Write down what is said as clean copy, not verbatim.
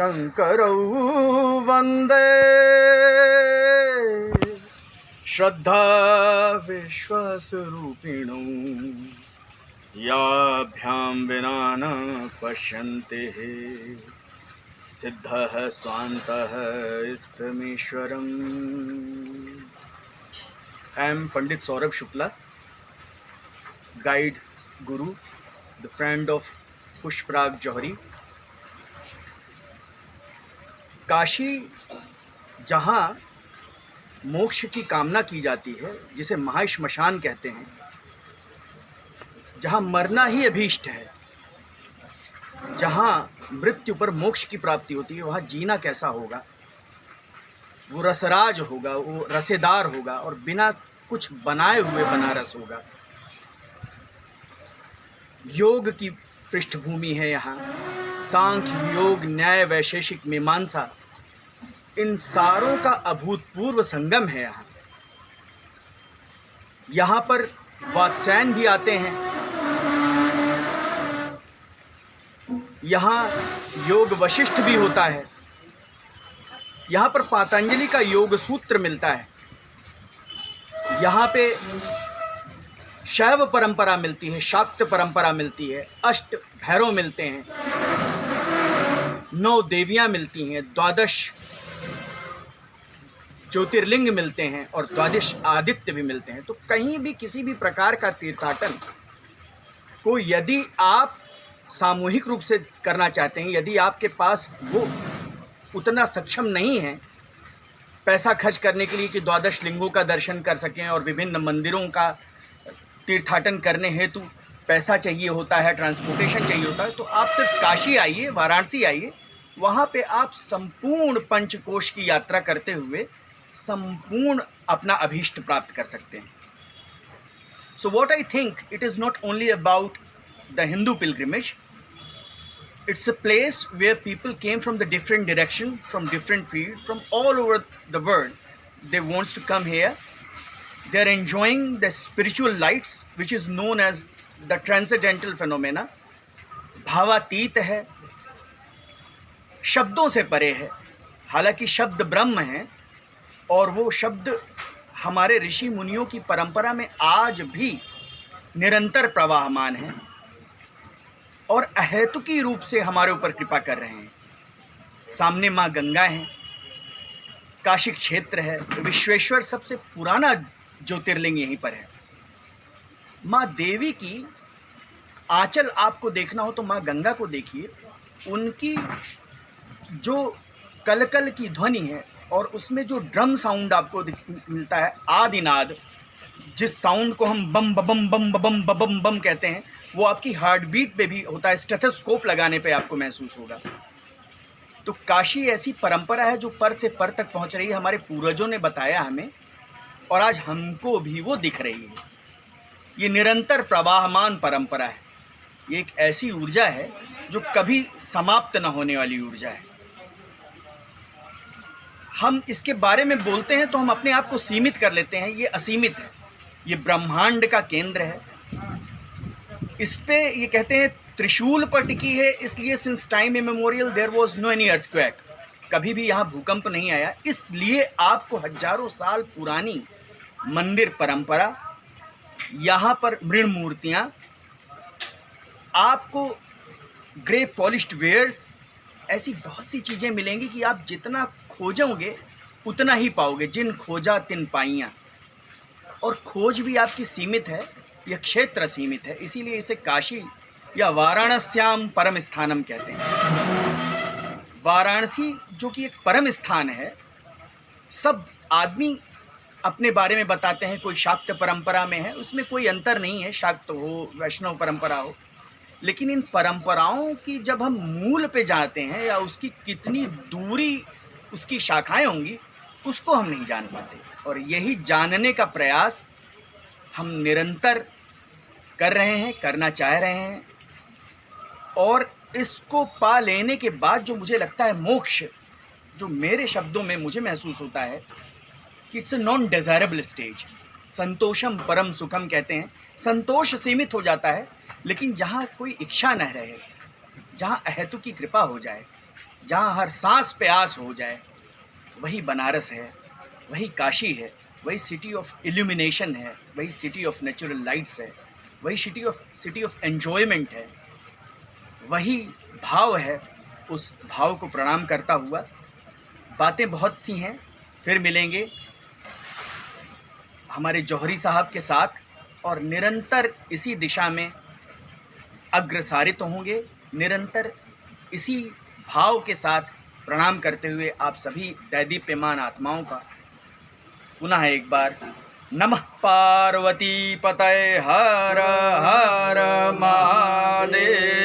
शङ्करौ वन्दे श्रद्धा विश्वस्वरूपिणौ याभ्यां विना न पश्यन्ते सिद्धः स्वान्तः इष्टमीश्वरम्। I am Pandit Saurabh Shukla, guide, guru, the friend of Pushparag Johari. Kashi जहाँ मोक्ष की कामना की जाती है, जिसे महाश्मशान कहते हैं, जहाँ मरना ही अभीष्ट है, जहाँ मृत्यु पर मोक्ष की प्राप्ति होती है, वहाँ जीना कैसा होगा? वो रसराज होगा, वो रसेदार होगा और बिना कुछ बनाए हुए बनारस होगा। योग की पृष्ठभूमि है यहाँ, सांख्य योग न्याय वैशेषिक मीमांसा, इन सारों का अभूतपूर्व संगम है यहाँ। यहाँ पर वात्स्यायन भी आते हैं, यहाँ योग वशिष्ठ भी होता है, यहाँ पर पातंजलि का योग सूत्र मिलता है, यहाँ पे शैव परंपरा मिलती है, शाक्त परंपरा मिलती है, अष्ट भैरव मिलते हैं, 9 देवियाँ मिलती हैं, 12 ज्योतिर्लिंग मिलते हैं और 12 आदित्य भी मिलते हैं। तो कहीं भी किसी भी प्रकार का तीर्थाटन को यदि आप सामूहिक रूप से करना चाहते हैं, यदि आपके पास वो उतना सक्षम नहीं है पैसा खर्च करने के लिए कि 12 लिंगों का दर्शन कर सकें और विभिन्न मंदिरों का तीर्थाटन करने हेतु पैसा चाहिए होता है, ट्रांसपोर्टेशन चाहिए होता है, तो आप सिर्फ काशी आइए, वाराणसी आइए, वहाँ पे आप संपूर्ण पंचकोश की यात्रा करते हुए संपूर्ण अपना अभीष्ट प्राप्त कर सकते हैं। So what I think, it is not only about the Hindu pilgrimage, it's a place where people came from the different direction, from different fields, from all over the world. They wants to come here. They are enjoying the spiritual lights, which is known as the transcendental phenomena. भावातीत है, शब्दों से परे है। हालांकि शब्द ब्रह्म है और वो शब्द हमारे ऋषि मुनियों की परंपरा में आज भी निरंतर प्रवाहमान है और अहेतुकी रूप से हमारे ऊपर कृपा कर रहे हैं। सामने माँ गंगा हैं, काशी क्षेत्र है, विश्वेश्वर सबसे पुराना ज्योतिर्लिंग यहीं पर है। माँ देवी की आंचल आपको देखना हो तो माँ गंगा को देखिए, उनकी जो कलकल की ध्वनि है और उसमें जो ड्रम साउंड आपको मिलता है, आदिनाद, जिस साउंड को हम बम बम बम बम बम बम कहते हैं, वो आपकी हार्ट बीट पे भी होता है, स्टेथोस्कोप लगाने पे आपको महसूस होगा। तो काशी ऐसी परंपरा है जो पर से पर तक पहुंच रही है, हमारे पूर्वजों ने बताया हमें और आज हमको भी वो दिख रही है। ये निरंतर प्रवाहमान परंपरा है, ये एक ऐसी ऊर्जा है जो कभी समाप्त न होने वाली ऊर्जा है। हम इसके बारे में बोलते हैं तो हम अपने आप को सीमित कर लेते हैं, ये असीमित है, ये ब्रह्मांड का केंद्र है। इस पे ये कहते हैं त्रिशूल पर टिकी है, इसलिए since time immemorial there was no any earthquake, कभी भी यहाँ भूकंप नहीं आया। इसलिए आपको हजारों साल पुरानी मंदिर परंपरा, यहाँ पर मृण मूर्तियाँ, आपको ग्रे पॉलिश्ड वेयर्स, ऐसी बहुत सी चीज़ें मिलेंगी कि आप जितना खोजोगे उतना ही पाओगे। जिन खोजा तिन पाइयाँ। और खोज भी आपकी सीमित है, यह क्षेत्र सीमित है, इसीलिए इसे काशी या वाराणस्याम परम स्थानम कहते हैं। वाराणसी जो कि एक परम स्थान है, सब आदमी अपने बारे में बताते हैं, कोई शाक्त परंपरा में है, उसमें कोई अंतर नहीं है, शाक्त हो वैष्णव परंपरा हो, लेकिन इन परंपराओं की जब हम मूल पे जाते हैं या उसकी कितनी दूरी उसकी शाखाएं होंगी, उसको हम नहीं जान पाते। और यही जानने का प्रयास हम निरंतर कर रहे हैं, करना चाह रहे हैं। और इसको पा लेने के बाद जो मुझे लगता है मोक्ष, जो मेरे शब्दों में मुझे महसूस होता है कि it's a non desirable stage. संतोषम परम सुखम कहते हैं, संतोष सीमित हो जाता है, लेकिन जहाँ कोई इच्छा न रहे, जहाँ अहेतु की कृपा हो जाए, जहाँ हर सांस पे आस हो जाए, वही बनारस है, वही काशी है, वही सिटी ऑफ इल्यूमिनेशन है, वही सिटी ऑफ नेचुरल लाइट्स है, वही सिटी ऑफ एन्जॉयमेंट है, वही भाव है। उस भाव को प्रणाम करता हुआ, बातें बहुत सी हैं, फिर मिलेंगे हमारे जौहरी साहब के साथ और निरंतर इसी दिशा में अग्रसारित होंगे, निरंतर इसी भाव के साथ प्रणाम करते हुए आप सभी दैदीप्यमान आत्माओं का पुनः एक बार नमः पार्वती पतये हर हर महादेव।